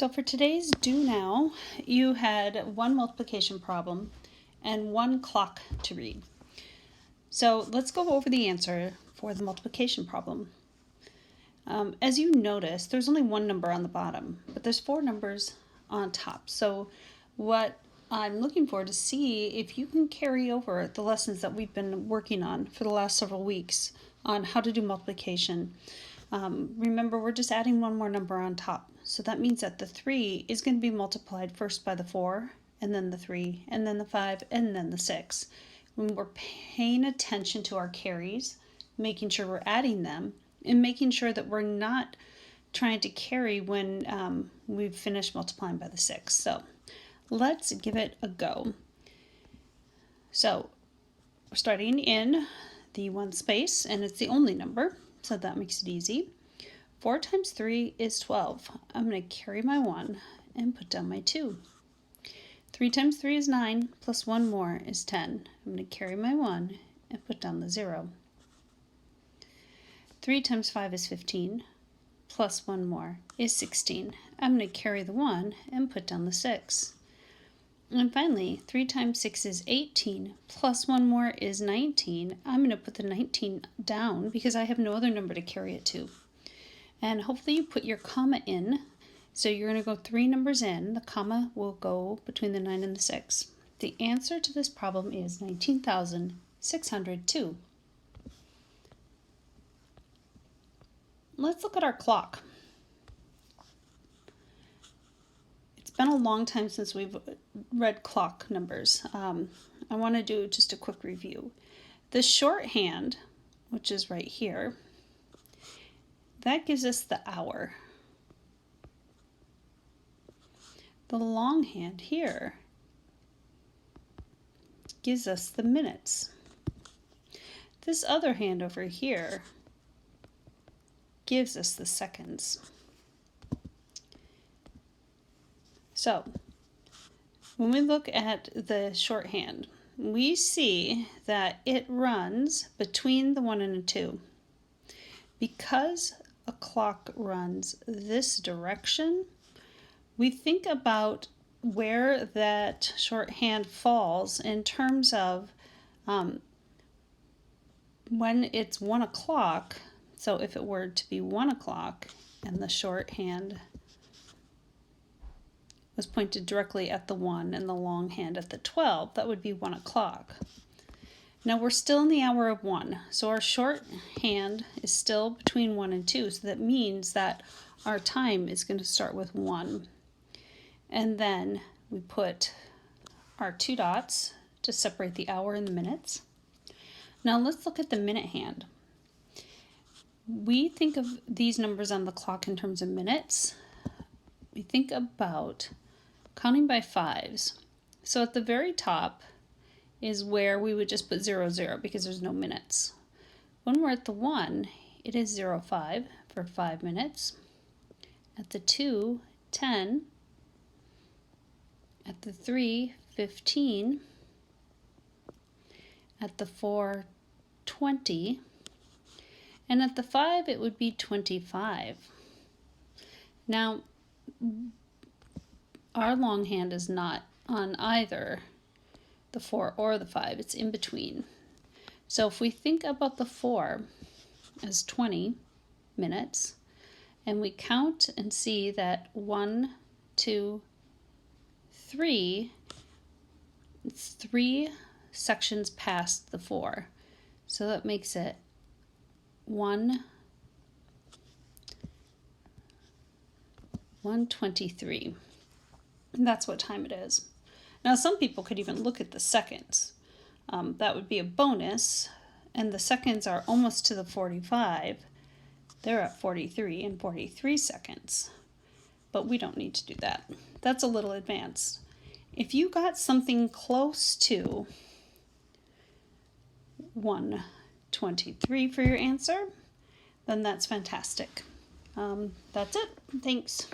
So for today's Do Now, you had one multiplication problem and one clock to read. So let's go over the answer for the multiplication problem. As you notice, there's only one number on the bottom, but there's four numbers on top. So what I'm looking for to see if you can carry over the lessons that we've been working on for the last several weeks on how to do multiplication. Remember, we're just adding one more number on top. So that means that the 3 is going to be multiplied first by the 4, and then the 3, and then the 5, and then the 6. When we're paying attention to our carries, making sure we're adding them, and making sure that we're not trying to carry when we've finished multiplying by the 6. So let's give it a go. So we're starting in the 1 space, and it's the only number, so that makes it easy. 4 times 3 is 12. I'm going to carry my 1 and put down my 2. 3 times 3 is 9, plus 1 more is 10. I'm going to carry my 1 and put down the 0. 3 times 5 is 15, plus 1 more is 16. I'm going to carry the 1 and put down the 6. And finally, 3 times 6 is 18, plus 1 more is 19. I'm going to put the 19 down because I have no other number to carry it to. And hopefully you put your comma in. So you're going to go 3 numbers in. The comma will go between the 9 and the 6. The answer to this problem is 19,602. Let's look at our clock. It's been a long time since we've read clock numbers. I want to do just a quick review. The shorthand, which is right here, that gives us the hour. The longhand here gives us the minutes. This other hand over here gives us the seconds. So when we look at the shorthand, we see that it runs between the 1 and the 2. Because a clock runs this direction, we think about where that shorthand falls in terms of when it's 1 o'clock. So if it were to be 1 o'clock and the shorthand was pointed directly at the 1 and the long hand at the 12, that would be 1 o'clock. Now we're still in the hour of 1, so our shorthand is still between 1 and 2, so that means that our time is going to start with 1. And then we put our 2 dots to separate the hour and the minutes. Now let's look at the minute hand. We think of these numbers on the clock in terms of minutes. We think about counting by 5s. So at the very top is where we would just put 00 because there's no minutes. When we're at the 1, it is 05 for 5 minutes. At the 2, 10. At the 3, 15. At the 4, 20. And at the 5, it would be 25. Now, our longhand is not on either the 4 or the 5. It's in between. So if we think about the 4 as 20 minutes, and we count and see that 1, 2, 3, it's 3 sections past the 4. So that makes it 1:23. And that's what time it is. Now some people could even look at the seconds. That would be a bonus, and the seconds are almost to the 45. They're at 43 and 43 seconds. But we don't need to do that. That's a little advanced. If you got something close to 1:23 for your answer, then that's fantastic. That's it. Thanks.